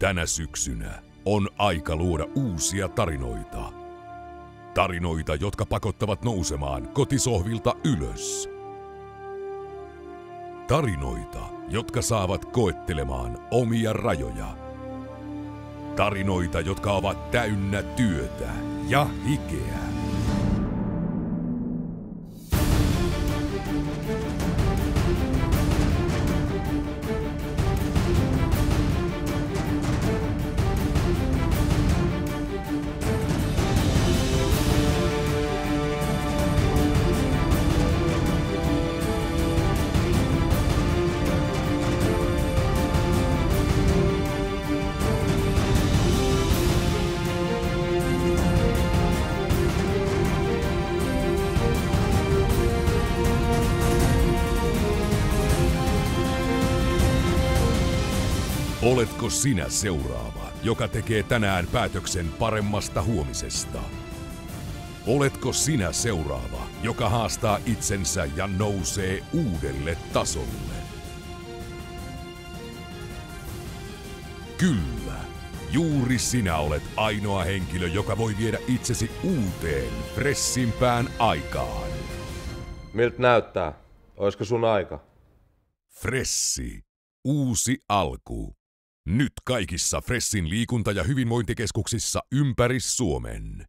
Tänä syksynä on aika luoda uusia tarinoita. Tarinoita, jotka pakottavat nousemaan kotisohvilta ylös. Tarinoita, jotka saavat koettelemaan omia rajoja. Tarinoita, jotka ovat täynnä työtä ja hikeä. Oletko sinä seuraava, joka tekee tänään päätöksen paremmasta huomisesta? Oletko sinä seuraava, joka haastaa itsensä ja nousee uudelle tasolle? Kyllä, juuri sinä olet ainoa henkilö, joka voi viedä itsesi uuteen, fressimpään aikaan. Miltä näyttää? Olisiko sun aika? Fressi. Uusi alku. Nyt kaikissa Fressin liikunta- ja hyvinvointikeskuksissa ympäri Suomen.